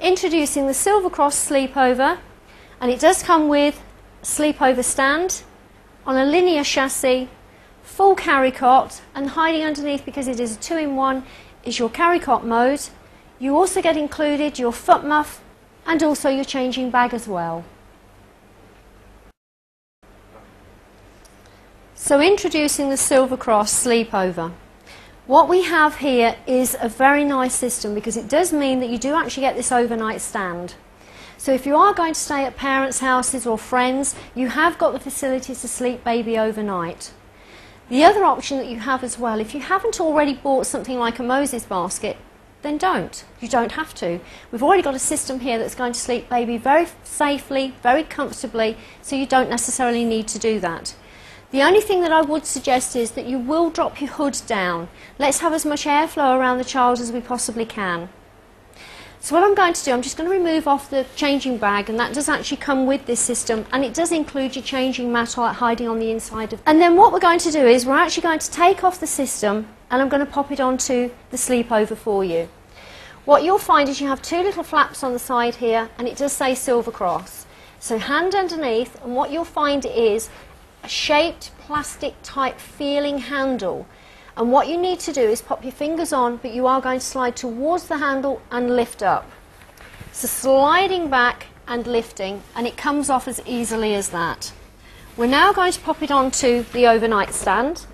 Introducing the Silver Cross sleepover, and it does come with a sleepover stand on a linear chassis, full carry cot, and hiding underneath, because it is a 2-in-1, is your carry cot mode. You also get included your foot muff and also your changing bag as well. So introducing the Silver Cross sleepover. What we have here is a very nice system, because it does mean that you do actually get this overnight stand. So if you are going to stay at parents' houses or friends, you have got the facilities to sleep baby overnight. The other option that you have as well, if you haven't already bought something like a Moses basket, then don't. You don't have to. We've already got a system here that's going to sleep baby very safely, very comfortably, so you don't necessarily need to do that. The only thing that I would suggest is that you will drop your hood down. Let's have as much airflow around the child as we possibly can. So what I'm going to do, I'm just going to remove off the changing bag, and that does actually come with this system, and it does include your changing mat hiding on the inside of. And then what we're going to do is we're actually going to take off the system, and I'm going to pop it onto the sleepover for you. What you'll find is you have two little flaps on the side here, and it does say Silver Cross. So hand underneath, and what you'll find is a shaped plastic type feeling handle, and what you need to do is pop your fingers on, but you are going to slide towards the handle and lift up. So sliding back and lifting, and it comes off as easily as that. We're now going to pop it onto the overnight stand,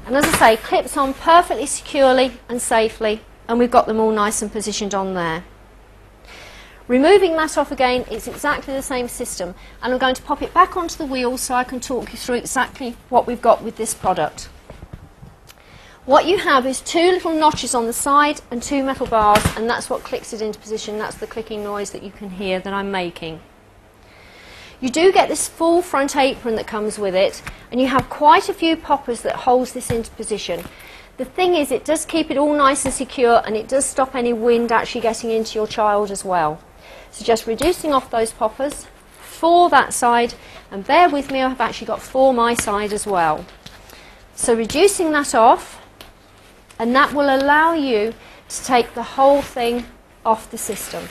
and as I say, clips on perfectly securely and safely, and we've got them all nice and positioned on there. Removing that off again, it's exactly the same system, and I'm going to pop it back onto the wheel so I can talk you through exactly what we've got with this product. What you have is two little notches on the side and two metal bars, and that's what clicks it into position. That's the clicking noise that you can hear that I'm making. You do get this full front apron that comes with it, and you have quite a few poppers that holds this into position. The thing is, it does keep it all nice and secure, and it does stop any wind actually getting into your child as well. So just reducing off those poppers for that side, and bear with me, I've actually got for my side as well. So reducing that off, and that will allow you to take the whole thing off the system.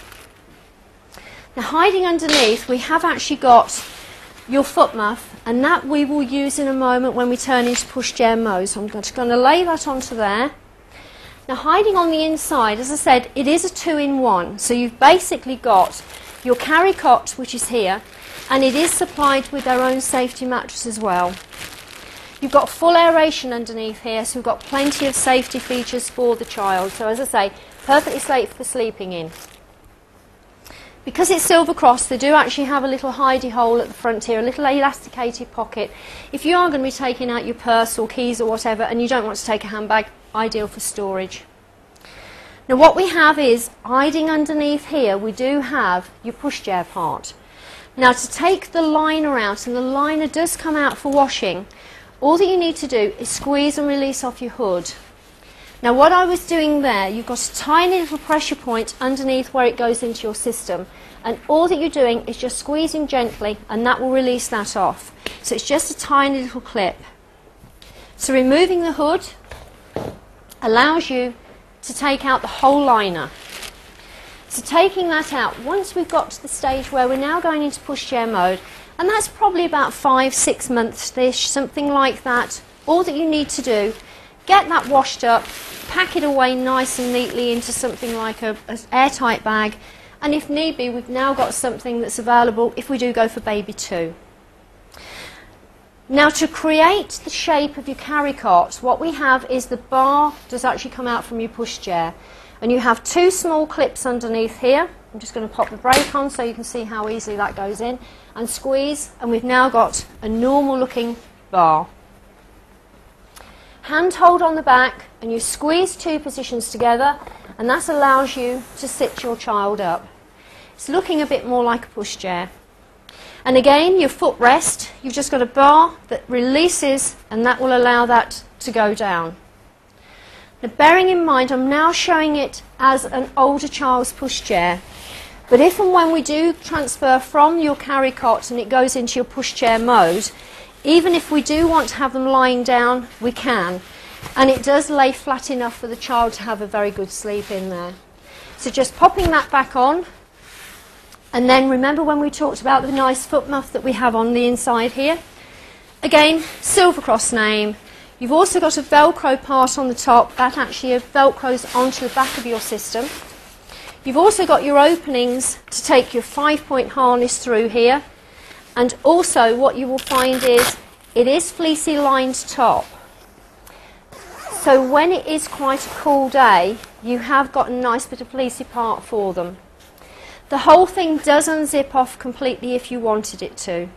Now hiding underneath, we have actually got your foot muff, and that we will use in a moment when we turn into pushchair mode. So I'm just going to lay that onto there. Now hiding on the inside, as I said, it is a 2-in-1, so you've basically got your carry cot, which is here, and it is supplied with their own safety mattress as well. You've got full aeration underneath here, so we've got plenty of safety features for the child. So as I say, perfectly safe for sleeping in. Because it's Silver Cross, they do actually have a little hidey hole at the front here, a little elasticated pocket. If you are going to be taking out your purse or keys or whatever, and you don't want to take a handbag, ideal for storage. Now what we have is, hiding underneath here, we do have your pushchair part. Now to take the liner out, and the liner does come out for washing, all that you need to do is squeeze and release off your hood. Now what I was doing there, you've got a tiny little pressure point underneath where it goes into your system, and all that you're doing is just squeezing gently, and that will release that off. So it's just a tiny little clip. So removing the hood allows you to take out the whole liner. So taking that out, once we've got to the stage where we're now going into pushchair mode, and that's probably about 5-6 months-ish, something like that, all that you need to do, get that washed up, pack it away nice and neatly into something like an airtight bag, and if need be, we've now got something that's available if we do go for baby 2. Now to create the shape of your carry cot, what we have is the bar does actually come out from your pushchair, and you have two small clips underneath here. I'm just going to pop the brake on so you can see how easily that goes in, and squeeze, and we've now got a normal looking bar. Hand hold on the back, and you squeeze two positions together, and that allows you to sit your child up. It's looking a bit more like a pushchair. And again, your footrest, you've just got a bar that releases, and that will allow that to go down. Now bearing in mind, I'm now showing it as an older child's pushchair, but if and when we do transfer from your carry cot and it goes into your pushchair mode, even if we do want to have them lying down, we can, and it does lay flat enough for the child to have a very good sleep in there. So just popping that back on, And then remember when we talked about the nice foot muff that we have on the inside here? Again, Silver Cross name. You've also got a Velcro part on the top that actually Velcros onto the back of your system. You've also got your openings to take your 5-point harness through here. And also what you will find is it is fleecy lined top. So when it is quite a cool day, you have got a nice bit of fleecy part for them. The whole thing does unzip off completely if you wanted it to.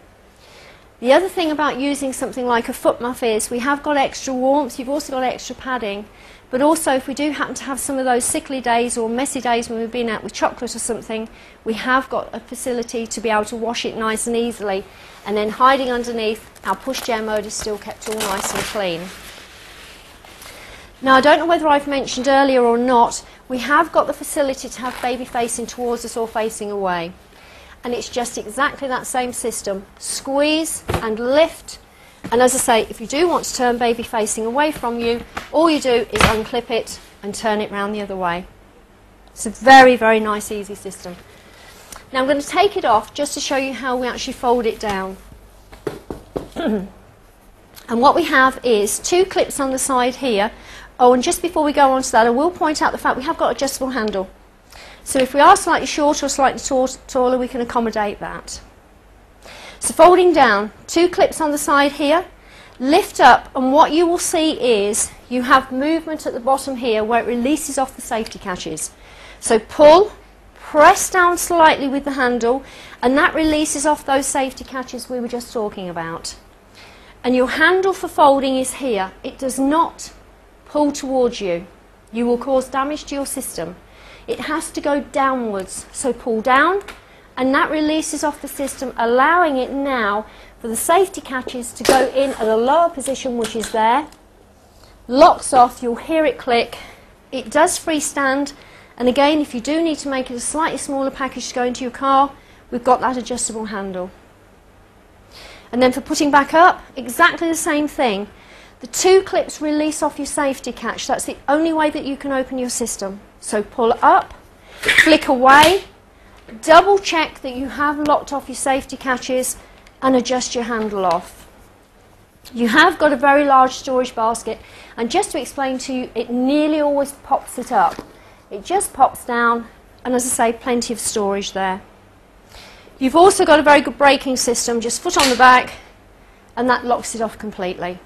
The other thing about using something like a foot muff is we have got extra warmth, you've also got extra padding, but also if we do happen to have some of those sickly days or messy days when we've been out with chocolate or something, we have got a facility to be able to wash it nice and easily, and then hiding underneath, our push gel mode is still kept all nice and clean. Now I don't know whether I've mentioned earlier or not, we have got the facility to have baby facing towards us or facing away. And it's just exactly that same system. Squeeze and lift. And as I say, if you do want to turn baby facing away from you, all you do is unclip it and turn it round the other way. It's a very, very nice, easy system. Now I'm going to take it off just to show you how we actually fold it down. And what we have is 2 clips on the side here. Oh, and just before we go on to that, I will point out the fact we have got adjustable handle. So if we are slightly shorter or slightly taller, we can accommodate that. So folding down, 2 clips on the side here, lift up, and what you will see is you have movement at the bottom here where it releases off the safety catches. So pull, press down slightly with the handle, and that releases off those safety catches we were just talking about. And your handle for folding is here. It does not pull towards you. You will cause damage to your system. It has to go downwards. So pull down, and that releases off the system, allowing it now for the safety catches to go in at a lower position, which is there. Locks off, you'll hear it click. It does freestand, and again, if you do need to make it a slightly smaller package to go into your car, we've got that adjustable handle. And then for putting back up, exactly the same thing. The 2 clips release off your safety catch. That's the only way that you can open your system. So pull up, flick away, double check that you have locked off your safety catches, and adjust your handle off. You have got a very large storage basket, and just to explain to you, it nearly always pops it up. It just pops down, and as I say, plenty of storage there. You've also got a very good braking system, just foot on the back, and that locks it off completely.